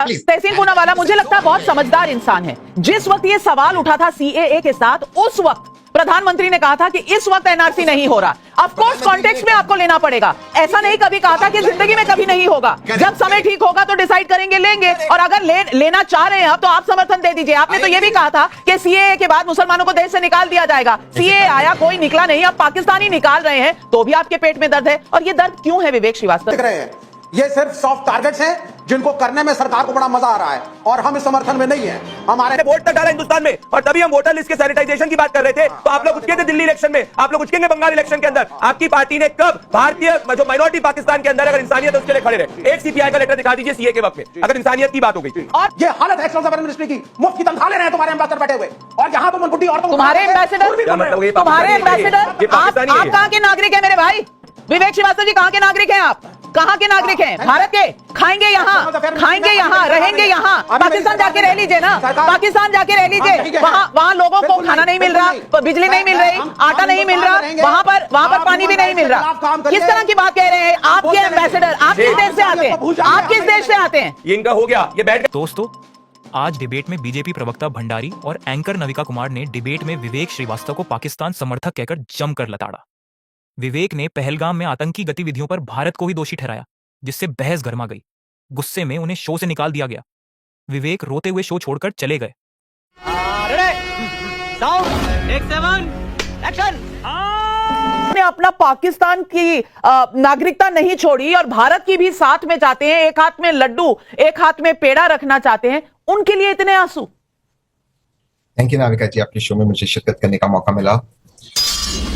तहसीन पूनावाला मुझे लगता है बहुत समझदार इंसान है। जिस वक्त ये सवाल उठा था सीएए के साथ, उस वक्त प्रधानमंत्री ने कहा था कि इस वक्त एनआरसी नहीं हो रहा। ऑफ कोर्स कॉन्टेक्स्ट में आपको लेना पड़ेगा। ऐसा नहीं कभी कहा था कि जिंदगी में कभी नहीं होगा। जब समय ठीक होगा तो डिसाइड करेंगे, लेंगे। और अगर लेना चाह रहे हैं आप तो आप समर्थन दे दीजिए। आपने तो ये भी कहा था कि सीएए के बाद मुसलमानों को देश से निकाल दिया जाएगा। सीएए आया, कोई निकला नहीं, अब पाकिस्तानी निकाल रहे हैं तो भी आपके पेट में दर्द है। और ये दर्द क्यों है विवेक श्रीवास्तव? ये सिर्फ सॉफ्ट टारगेट्स हैं जिनको करने में सरकार को बड़ा मजा आ रहा है और हम इस समर्थन में नहीं है। हमारे वोट तक डाला हिंदुस्तान में और तभी हम वोटर लिस्ट के सैनिटाइजेशन की बात कर रहे थे तो आप लोग उठके थे दिल्ली इलेक्शन में, आप लोग उठकेंगे बंगाल इलेक्शन के अंदर। आपकी पार्टी ने कब भारतीय जो माइनॉरिटी पाकिस्तान के अंदर अगर इंसानियत है उसके लिए खड़े रहे? एक सीपीआई का लेटर दिखा दीजिए सीए के वक्त में अगर इंसानियत की बात हो गई। और ये हालत है एक्सटर्नल अफेयर मिनिस्ट्री की, मुफ्त की तनख्वाह ले रहे हैं तुम्हारे एम्बेसडर बैठे हुए और यहाँ तो बुढ़ी औरतों तुम्हारे एम्बेसडर आप कहाँ के नागरिक है मेरे भाई? विवेक श्रीवास्तव जी कहाँ के नागरिक हैं आप? कहाँ के नागरिक हैं? भारत के? खाएंगे यहाँ, रहेंगे यहाँ। पाकिस्तान जाके रह लीजिए ना, पाकिस्तान जाके रह लीजिए। वहाँ लोगों को खाना नहीं मिल रहा, बिजली नहीं मिल रही, आटा नहीं मिल रहा, वहाँ पर पानी भी नहीं मिल रहा। किस तरह की बात कह रहे हैं? आपके एम्बेसडर आप किस देश से आते हैं? आप किस देश से आते हैं? ये इनका हो गया, ये बैठ। दोस्तों, आज डिबेट में बीजेपी प्रवक्ता भंडारी और एंकर नविका कुमार ने डिबेट में विवेक श्रीवास्तव को पाकिस्तान समर्थक कहकर जमकर लताड़ा। विवेक ने पहलगाम में आतंकी गतिविधियों पर भारत को ही दोषी ठहराया, जिससे बहस गर्मा गई। गुस्से में उन्हें शो से निकाल दिया गया। विवेक रोते हुए शो छोड़कर चले गए। ने अपना पाकिस्तान की नागरिकता नहीं छोड़ी और भारत की भी साथ में चाहते हैं। एक हाथ में लड्डू, एक हाथ में पेड़ा रखना चाहते हैं। उनके लिए इतने आंसू? थैंक यू नाविका जी, आपके शो में मुझे शिरकत करने का मौका मिला।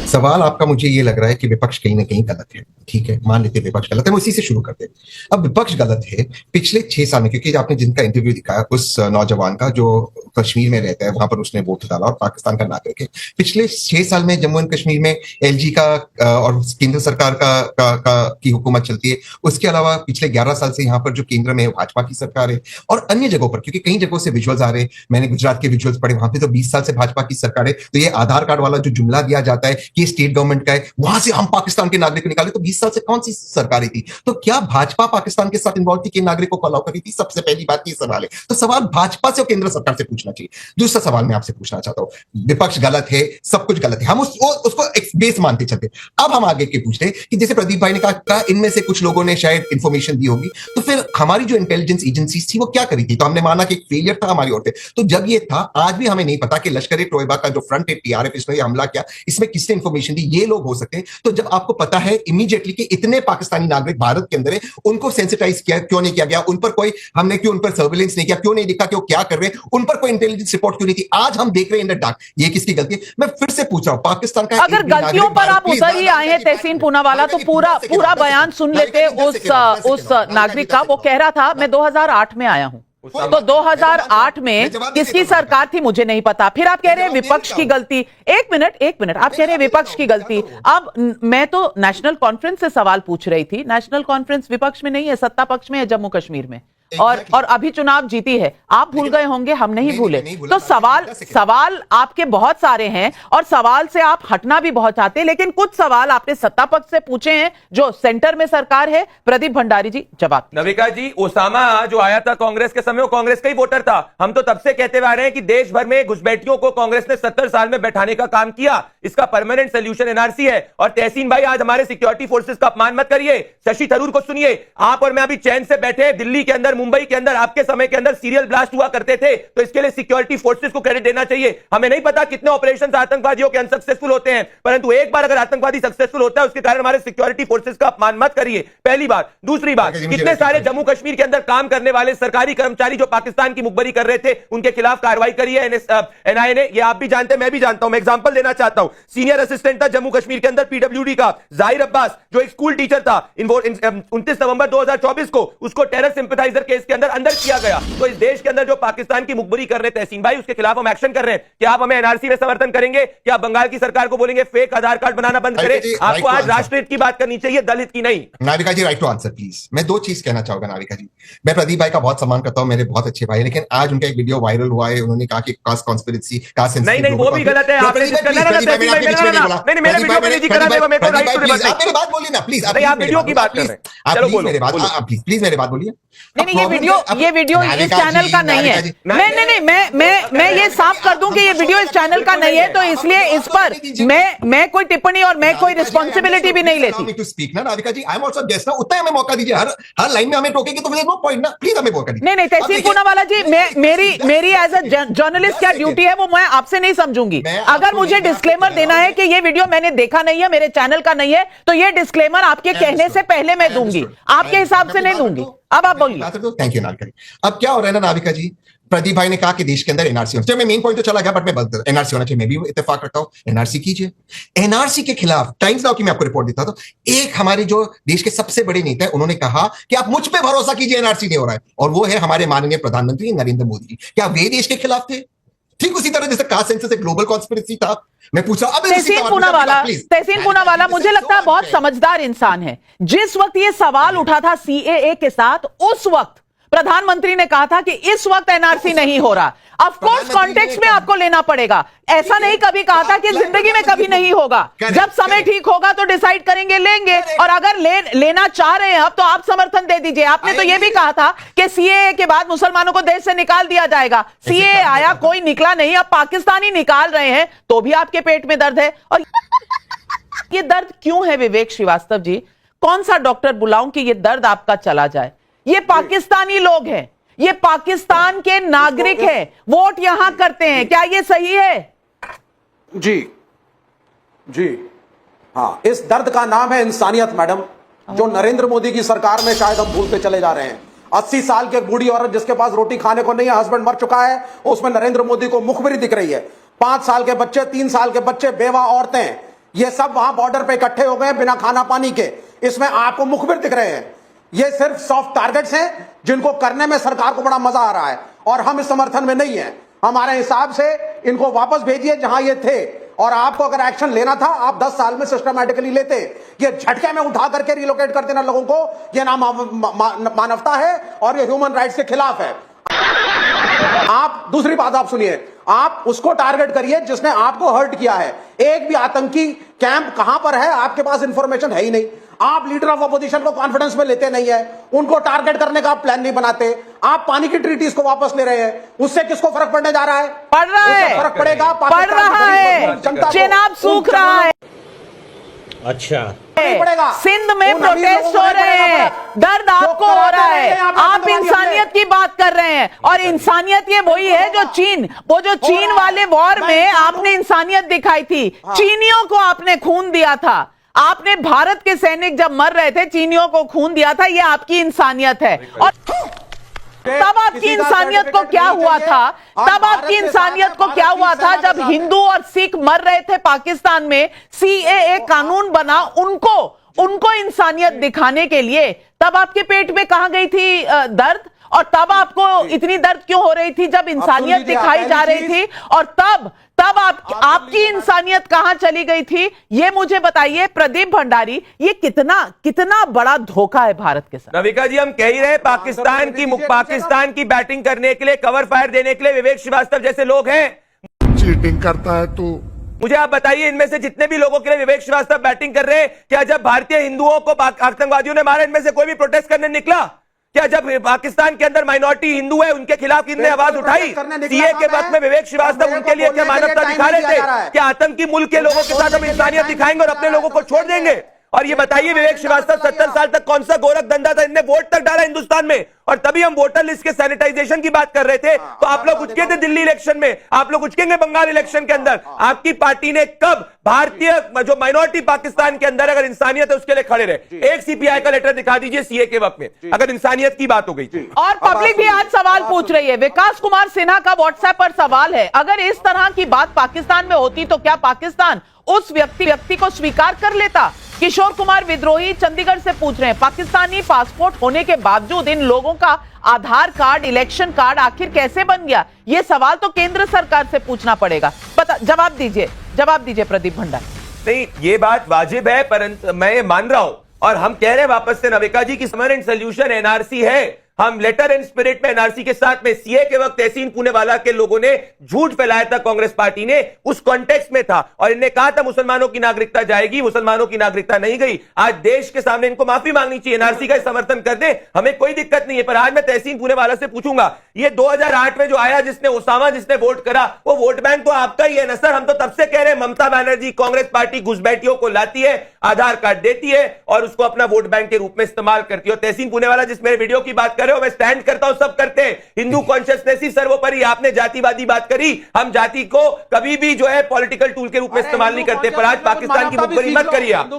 सवाल आपका मुझे ये लग रहा है कि विपक्ष कहीं ना कहीं गलत है। ठीक है, मान लेते विपक्ष गलत है, हम उसी से शुरू करते हैं। अब विपक्ष गलत है पिछले 6 साल में, क्योंकि आपने जिनका इंटरव्यू दिखाया उस नौजवान का जो कश्मीर में रहता है, वहां पर उसने वोट डाला और पाकिस्तान का नागरिक है। पिछले 6 साल में जम्मू एंड कश्मीर में एलजी का और केंद्र सरकार की हुकूमत चलती है। उसके अलावा पिछले 11 साल से यहाँ पर जो केंद्र में भाजपा की सरकार है और अन्य जगहों पर, क्योंकि कई जगहों से विजुअल्स आ रहे हैं, मैंने गुजरात के विजुअल्स पढ़े, वहां पे तो 20 साल से भाजपा की सरकार है। तो ये आधार कार्ड वाला जो जुमला दिया जाता है कि स्टेट गवर्नमेंट का है, वहां से हम पाकिस्तान के नागरिक निकाले, तो 20 साल से कौन सी सरकारें थी? तो क्या भाजपा पाकिस्तान के साथ इन्वॉल्व थी कि नागरिकों को अलाउ करी थी? सबसे पहली बात ये सवाल है। तो सवाल भाजपा से और केंद्र सरकार से पूछना चाहिए। दूसरा सवाल मैं आपसे पूछना चाहता हूं, विपक्ष गलत है, सब कुछ गलत है, हम उसको एक बेस मानते चलते। अब हम आगे के पूछते हैं कि जैसे प्रदीप भाई ने कहा इनमें से कुछ लोगों ने शायद इंफॉर्मेशन दी होगी, तो फिर हमारी जो इंटेलिजेंस एजेंसीज थी वो क्या करी थी? तो हमने माना कि एक फेलियर था हमारी ओर से। तो जब ये था, आज भी हमें नहीं पता कि लश्कर-ए-तोयबा का जो फ्रंट है टीआरएफ, इसमें हमला किया, इसमें किसने इंफॉर्मेशन दी? ये लोग हो सकते हैं। तो जब आपको पता है इमीडिएटली कि इतने पाकिस्तानी नागरिक भारत के अंदर है, उनको सेंसिटाइज किया क्यों नहीं किया गया? उन पर कोई हमने क्यों उन पर सर्विलेंस नहीं किया? क्यों नहीं देखा कि वो क्या कर रहे हैं? उन पर कोई इंटेलिजेंस रिपोर्ट क्यों नहीं थी? आज हम देख रहे हैं इन द डार्क। ये किसकी गलती है? मैं फिर से पूछ रहा हूं, पाकिस्तान का अगर गलतियों पर आप उतर ही आए हैं तहसीन पूनावाला, तो पूरा बयान सुन लेते उस नागरिक का। वो कह रहा था मैं 2008 में आया हूं, तो 2008 में किसकी सरकार थी मुझे नहीं पता। फिर आप कह रहे हैं विपक्ष की गलती। एक मिनट, आप कह रहे हैं विपक्ष की गलती। अब मैं तो नेशनल कॉन्फ्रेंस से सवाल पूछ रही थी। नेशनल कॉन्फ्रेंस विपक्ष में नहीं है, सत्ता पक्ष में है जम्मू कश्मीर में, और अभी चुनाव जीती है। आप भूल गए होंगे, हम नहीं भूले। तो सवाल आपके बहुत सारे हैं और सवाल से आप हटना भी बहुत चाहते हैं, लेकिन कुछ सवाल आपने सत्ता पक्ष से पूछे हैं जो सेंटर में सरकार है। प्रदीप भंडारी जी जवाब। नविका जी, ओसामा जो आया था कांग्रेस के समय, वो कांग्रेस का ही वोटर था। हम तो तब से कहते हुए आ रहे हैं कि देश भर में घुसपैठियों को कांग्रेस ने 70 साल में बैठाने का काम किया। इसका परमानेंट सोल्यूशन एनआरसी है। और तहसीन भाई, आज हमारे सिक्योरिटी फोर्सेस का अपमान मत करिए। शशि थरूर को सुनिए। आप और मैं अभी चैन से बैठे दिल्ली के अंदर, मुंबई के अंदर आपके समय के अंदर सीरियल ब्लास्ट हुआ करते थे, तो इसके लिए सिक्योरिटी फोर्सेस को क्रेडिट देना चाहिए। हमें नहीं पता कितने ऑपरेशंस आतंकवादियों के अनसक्सेसफुल होते हैं, परंतु एक बार अगर आतंकवादी सक्सेसफुल होता है उसके कारण हमारे सिक्योरिटी फोर्सेस का अपमान मत करिए। पहली बात। दूसरी बात, कितने सारे जम्मू कश्मीर के अंदर काम करने वाले सरकारी कर्मचारी जो पाकिस्तान की मुखबरी कर रहे थे, उनके खिलाफ कार्रवाई करी है एनआईए ने। ये आप भी जानते हैं, मैं भी जानता हूं। मैं एग्जांपल देना चाहता हूं। सीनियर असिस्टेंट था जम्मू कश्मीर के अंदर पीडब्ल्यूडी का जाहिर अब्बास, जो एक स्कूल टीचर था। 29 नवंबर 2024 को उसको टेरर सिंपैथाइजर केस के अंदर किया गया। तो इस देश के अंदर जो पाकिस्तान की मुखबरी कर रहे हैं तहसीन भाई, उसके खिलाफ हम एक्शन कर रहे हैं। क्या आप हमें एनआरसी में समर्थन करेंगे? क्या बंगाल की सरकार को बोलेंगे फेक आधार कार्ड बनाना बंद करें? आपको आज राष्ट्रहित की बात करनी चाहिए, दलित की नहीं। नाविका जी, राइट टू आंसर प्लीज। मैं 2 चीज कहना चाहूंगा नाविका जी। मैं प्रदीप भाई का बहुत सम्मान करता हूं, मेरे बहुत अच्छे भाई, लेकिन आज उनका एक वीडियो वायरल हुआ है। उन्होंने कहा कि कास्ट कॉन्स्पिरेसी, कास्ट सेंसिटिव, नहीं, वो भी गलत है। आपने जिस करना है मेरे वीडियो में नहीं करा, मेरे को राइट टू डिबेट। आप मेरी बात बोलिए ना प्लीज। आप वीडियो की बात कर रहे हैं, चलो बोलो प्लीज मेरी बात बोलिए। नहीं, ये वीडियो इस चैनल का नहीं है। नहीं, मैं ये साफ कर दूं कि ये वीडियो इस चैनल का नहीं है, तो इसलिए इस पर मैं कोई टिप्पणी और मैं कोई रिस्पॉन्सिबिलिटी भी नहीं लेती। टू स्पीक ना नाविका जी, आई एम आल्सो गेस्ट ना, उतना हमें मौका दीजिए। हर लाइन में हमें टोकेंगे तो नो पॉइंट ना, प्लीज हमें मौका दीजिए। नहीं, तहसीन पूनावाला जी, मेरी एज अ जर्नलिस्ट क्या ड्यूटी है वो मैं आपसे नहीं समझूंगी। अगर मुझे डिस्क्लेमर देना है कि ये वीडियो मैंने देखा नहीं है, मेरे चैनल का नहीं है, तो ये डिस्क्लेमर आपके कहने से पहले मैं दूंगी, आपके हिसाब से नहीं दूंगी। अब आप बोलिए। थैंक यू नाविका जी। अब क्या हो रहा है ना नाविका जी, प्रदीप भाई ने कहा कि देश के अंदर एनआरसी होना चाहिए। मैं मेन पॉइंट तो चला गया, बट मैं एनआरसी होना चाहिए, मैं भी इत्तेफाक रखता हूं, एनआरसी कीजिए। एनआरसी के खिलाफ टाइम्स नाउ की मैं आपको रिपोर्ट देता था, एक हमारे जो देश के सबसे बड़े नेता है उन्होंने कहा कि आप मुझ पे भरोसा कीजिए, एनआरसी नहीं हो रहा है, और वो है हमारे माननीय प्रधानमंत्री नरेंद्र मोदी जी। क्या वे देश के खिलाफ थे? ठीक उसी तरह जैसे कास्ट सेंसस एक ग्लोबल कॉन्स्पिरेसी था। मैं पूछा अब तहसीन पूनावाला मुझे लगता है बहुत समझदार इंसान है। जिस वक्त ये सवाल उठा था सीएए के साथ, उस वक्त प्रधानमंत्री ने कहा था कि इस वक्त एनआरसी नहीं हो रहा। ऑफ कोर्स कॉन्टेक्स्ट में आपको लेना पड़ेगा, ऐसा नहीं कभी कहा था कि जिंदगी में कभी नहीं होगा। जब समय ठीक होगा तो डिसाइड करेंगे, लेंगे। और अगर लेना चाह रहे हैं अब, तो आप समर्थन दे दीजिए। आपने तो यह भी कहा था कि सीएए के बाद मुसलमानों को देश से निकाल दिया जाएगा। सीएए आया, कोई निकला नहीं, अब पाकिस्तानी निकाल रहे हैं तो भी आपके पेट में दर्द है। और ये दर्द क्यों है विवेक श्रीवास्तव जी? कौन सा डॉक्टर बुलाऊं कि ये दर्द आपका चला जाए? ये पाकिस्तानी लोग हैं, ये पाकिस्तान के नागरिक हैं, वोट यहां करते हैं, क्या ये सही है? जी हाँ, इस दर्द का नाम है इंसानियत मैडम, जो नरेंद्र मोदी की सरकार में शायद हम भूलते चले जा रहे हैं। 80 साल की बूढ़ी औरत जिसके पास रोटी खाने को नहीं है, हस्बैंड मर चुका है, उसमें नरेंद्र मोदी को मुखबिरी दिख रही है। 5 साल के बच्चे, 3 साल के बच्चे, बेवा औरतें, ये सब वहां बॉर्डर पे इकट्ठे हो गए बिना खाना पानी के। इसमें आपको मुखबिर दिख रहे हैं। ये सिर्फ सॉफ्ट टारगेट्स हैं जिनको करने में सरकार को बड़ा मजा आ रहा है, और हम इस समर्थन में नहीं है। हमारे हिसाब से इनको वापस भेजिए जहां ये थे, और आपको अगर एक्शन लेना था आप 10 साल में सिस्टमैटिकली लेते। ये झटके में उठा करके रिलोकेट कर देना लोगों को, ये ना मानवता है और ये ह्यूमन राइट्स के खिलाफ है। आप दूसरी बात आप सुनिए, आप उसको टारगेट करिए जिसने आपको हर्ट किया है। एक भी आतंकी कैंप कहां पर है आपके पास इंफॉर्मेशन है ही नहीं। आप लीडर ऑफ अपोजिशन को कॉन्फिडेंस में लेते नहीं है, उनको टारगेट करने का आप प्लान नहीं बनाते। आप पानी की ट्रीटीज को वापस ले रहे हैं, उससे किसको फर्क पड़ने जा रहा है? पड़ रहा है, फर्क पड़ेगा, पड़ रहा है, चेनाब सूख रहा है। अच्छा, पड़ेगा। सिंध में प्रोटेस्ट हो रहे हैं, दर्द आपको हो रहा है, आप इंसानियत की बात कर रहे हैं। और इंसानियत ये वही है जो चीन वाले वॉर में आपने इंसानियत दिखाई थी। चीनियों को आपने खून दिया था, आपने भारत के सैनिक जब मर रहे थे चीनियों को खून दिया था, ये आपकी इंसानियत है। और तब आपकी इंसानियत को क्या हुआ था? तब आपकी इंसानियत को क्या हुआ था जब हिंदू और सिख मर रहे थे पाकिस्तान में? सीएए कानून बना उनको इंसानियत दिखाने के लिए। तब आपके पेट में कहां गई थी दर्द? और तब आपको इतनी दर्द क्यों हो रही थी जब इंसानियत दिखाई जा रही थी? और तब आपकी इंसानियत कहां चली गई थी? ये मुझे बताइए प्रदीप भंडारी, ये कितना बड़ा धोखा है भारत के साथ। नविका जी, हम कह ही रहे पाकिस्तान की बैटिंग करने के लिए, कवर फायर देने के लिए विवेक श्रीवास्तव जैसे लोग हैं। चीटिंग करता है तो मुझे आप बताइए, इनमें से जितने भी लोगों के लिए विवेक श्रीवास्तव बैटिंग कर रहे हैं, क्या जब भारतीय हिंदुओं को आतंकवादियों ने मारा इनमें से कोई भी प्रोटेस्ट करने निकला? क्या जब पाकिस्तान के अंदर माइनॉरिटी हिंदू है उनके खिलाफ इनने आवाज उठाई? सीए के वक्त में विवेक श्रीवास्तव उनके लिए क्या मानवता दिखा रहे थे? क्या आतंकी मुल्क के लोगों के साथ हम इंसानियत दिखाएंगे और अपने लोगों को छोड़ देंगे? और ये बताइए विवेक श्रीवास्तव 70 साल तक कौन सा गोरख धंधा था? इनने वोट तक डाला हिंदुस्तान में, और तभी हम वोटर लिस्ट के सैनिटाइजेशन की बात कर रहे थे तो आप लोग उचके थे दिल्ली इलेक्शन में, आप लोग उचकेंगे बंगाल इलेक्शन के अंदर। आपकी पार्टी ने कब भारतीय जो माइनॉरिटी पाकिस्तान के अंदर अगर इंसानियत है उसके लिए खड़े रहे? एक सीपीआई का लेटर दिखा दीजिए सीए के वक्त में, अगर इंसानियत की बात हो गई। और पब्लिक भी आज सवाल पूछ रही है। विकास कुमार सिन्हा का व्हाट्सएप पर सवाल है, अगर इस तरह की बात पाकिस्तान में होती तो क्या पाकिस्तान उस व्यक्ति को स्वीकार कर लेता? किशोर कुमार विद्रोही चंडीगढ़ से पूछ रहे हैं, पाकिस्तानी पासपोर्ट होने के बावजूद इन लोगों का आधार कार्ड, इलेक्शन कार्ड आखिर कैसे बन गया? ये सवाल तो केंद्र सरकार से पूछना पड़ेगा। जवाब दीजिए प्रदीप भंडारी। नहीं, ये बात वाजिब है, परंतु मैं मान रहा हूं और हम कह रहे हैं वापस से नविका जी की परमानेंट सोल्यूशन एनआरसी है। हम लेटर एंड स्पिरिट में एनआरसी के साथ में सीए के वक्त तहसीन पूनेवाला के लोगों ने झूठ फैलाया था, कांग्रेस पार्टी ने उस कॉन्टेक्स्ट में था और इन्हें कहा था मुसलमानों की नागरिकता जाएगी, मुसलमानों की नागरिकता नहीं गई। आज देश के सामने इनको माफी मांगनी चाहिए, एनआरसी का समर्थन कर दे, हमें कोई दिक्कत नहीं है। पर आज मैं तहसीन पूनेवाला से पूछूंगा, ये 2008 में जो आया जिसने ओसामा जिसने वोट करा, वो वोट बैंक तो आपका ही है ना सर। हम तो तब से कह रहे हैं ममता बनर्जी कांग्रेस पार्टी घुसपैठियों को लाती है, आधार कार्ड देती है और उसको अपना वोट बैंक के रूप में इस्तेमाल करती है। और तहसीन पूनेवाला जिस मेरे वीडियो की बात कर रहे हो, मैं स्टैंड करता हूं, सब करते हैं, हिंदू कॉन्शियसनेस ही सर्वोपरि। आपने जातिवादी बात करी, हम जाति को कभी भी जो है पॉलिटिकल टूल के रूप में इस्तेमाल नहीं करते। पर आज पाकिस्तान की मुखबरी मत करिए आप।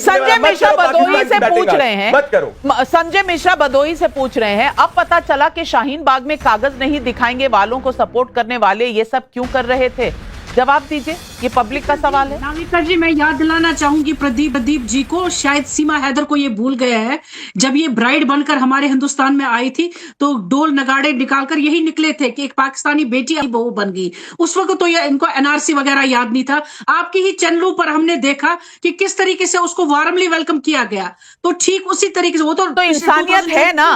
संजय मिश्रा बदोही से पूछ रहे हैं, मत करो। संजय मिश्रा बदोही से पूछ रहे हैं, अब पता चला कि शाहीन बाग में कागज नहीं दिखाएंगे वालों को सपोर्ट करने वाले ये सब क्यों कर रहे थे? जवाब दीजिए, ये पब्लिक का सवाल है। नाविका जी, मैं याद दिलाना चाहूंगी प्रदीप जी को, शायद सीमा हैदर को ये भूल गया है, जब ये ब्राइड बनकर हमारे हिंदुस्तान में आई थी तो डोल नगाड़े निकालकर यही निकले थे कि एक पाकिस्तानी बेटी आई बहू बन गई। उस वक्त तो ये इनको एनआरसी वगैरह याद नहीं था। आपकी ही चैनलों पर हमने देखा कि किस तरीके से उसको वार्मली वेलकम किया गया, तो ठीक उसी तरीके से वो तो इंसानियत है ना।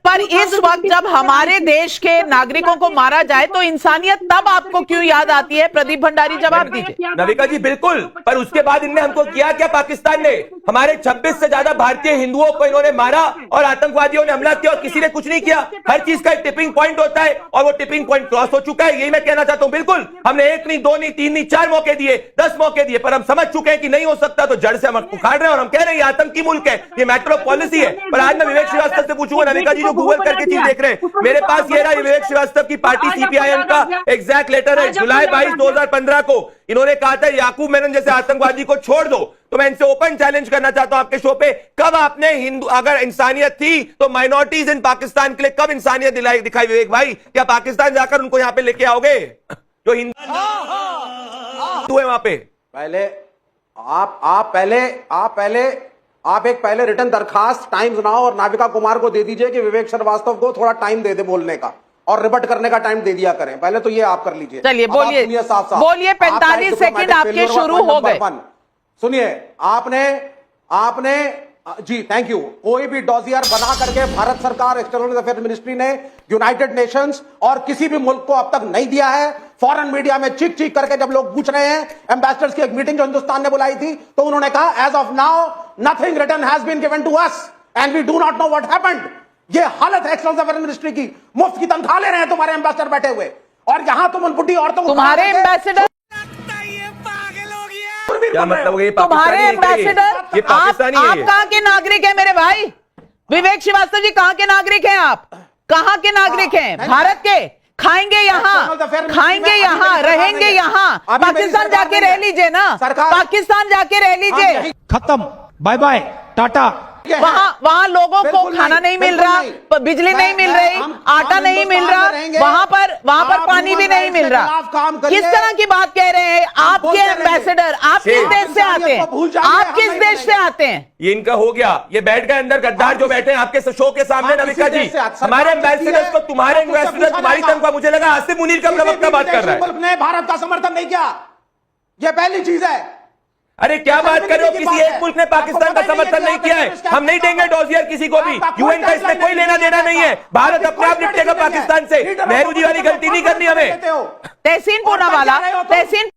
पर इस वक्त जब हमारे देश के नागरिकों को मारा जाए तो इंसानियत तब आपको क्यों याद आती है? प्रदीप भंडारी जवाब दीजिए। नविका जी बिल्कुल, पर उसके बाद इनने हमको किया क्या? पाकिस्तान ने हमारे 26 से ज्यादा भारतीय हिंदुओं को इन्होंने मारा और आतंकवादियों ने हमला किया और किसी ने कुछ नहीं किया। हर चीज का एक टिपिंग पॉइंट होता है और वो टिपिंग पॉइंट क्रॉस हो चुका है, यही मैं कहना चाहता हूं। बिल्कुल, हमने 1 नहीं 2 नहीं 3 नहीं 4 मौके दिए, 10 मौके दिए, पर हम समझ चुके हैं कि नहीं हो सकता, तो जड़ से हम उखाड़ रहे हैं और हम कह रहे हैं ये आतंकी मुल्क है, ये मैटर ऑफ पॉलिसी है। पर आज मैं विवेक श्रीवास्तव से पूछूंगा, नविका जी जो गूगल करके चीज देख रहे हैं, मेरे पास ये रहा विवेक श्रीवास्तव की पार्टी सीपीआईएम का एग्जैक्ट लेटर है, जुलाई 22, 2015 को इन्होंने कहा था याकूब मेनन जैसे आतंकवादी को छोड़ दो। तो मैं इनसे ओपन चैलेंज करना चाहता हूं आपके शो पे, कब आपने हिंदू अगर इंसानियत थी तो माइनॉरिटीज इन पाकिस्तान के लिए कब इंसानियत दिखाई विवेक भाई? क्या पाकिस्तान जाकर उनको यहां पे लेके आओगे जो हिंदू है वहां पे? पहले आप एक पहले रिटर्न दरखास्त टाइम्स नाउ और नाविका कुमार को दे दीजिए कि विवेक श्रीवास्तव को थोड़ा टाइम दे दे बोलने का और रिबट करने का टाइम दे दिया करें। पहले तो ये आप कर लीजिए। चलिए बोलिए, बोलिए, 45 सेकंड आपके शुरू हो गए। सुनिए, आपने जी थैंक यू। कोई भी डॉजियर बना करके भारत सरकार एक्सटर्नल अफेयर मिनिस्ट्री ने यूनाइटेड नेशंस और किसी भी मुल्क को अब तक नहीं दिया है। फॉरेन मीडिया में चीख चीख करके जब लोग पूछ रहे हैं, एम्बेसडर्स की एक मीटिंग जो हिंदुस्तान ने बुलाई थी, तो उन्होंने कहा as of now nothing written has been given to us and we do not know what happened. ये हालत है एक्सटर्नल अफेयर मिनिस्ट्री की। मुफ्त की तनख्वाह ले रहे हैं तुम्हारे एम्बेसडर बैठे हुए और यहां तुम उन बुढ़ी औरतों को तुम्हारे एम्बेसडर क्या मतलब? ये तुम्हारे एम्बेसडर ये पाकिस्तानी है। आप कहां के नागरिक हैं मेरे भाई? विवेक श्रीवास्तव जी कहां के नागरिक हैं? आप कहां के नागरिक हैं? भारत के? खाएंगे यहाँ, खाएंगे यहाँ, रहेंगे यहाँ। पाकिस्तान जाके रह लीजिए ना, पाकिस्तान जाके रह लीजिए। खत्म, बाय बाय, टाटा। वहां लोगों को खाना नहीं मिल रहा, बिजली नहीं मिल रही, आटा नहीं मिल रहा, वहां पर पानी भी नहीं मिल रहा। किस तरह की बात कह रहे हैं? आपके एम्बेसडर आप किस देश से आते हैं? आप किस देश से आते हैं? ये इनका हो गया, ये बैठ गए अंदर गद्दार जो बैठे हैं आपके शो के सामने। नविका जी, हमारे एम्बेसडर्स को तुम्हारे एम्बेसडर तुम्हारी तनख्वाह, मुझे लगा आसिफ मुनीर का प्रवक्ता बात कर रहा है। मुल्क ने भारत का समर्थन नहीं किया, ये पहली चीज है। अरे क्या बात कर रहे हो? किसी एक मुल्क ने पाकिस्तान का समर्थन नहीं किया है। हम नहीं देंगे डॉजियर किसी को भी। यूएन का इसमें कोई लेना देना नहीं है। भारत अपने आप निपटेगा पाकिस्तान से। नेहरू जी वाली गलती नहीं करनी हमें। तहसीन पूनावाला, तहसीन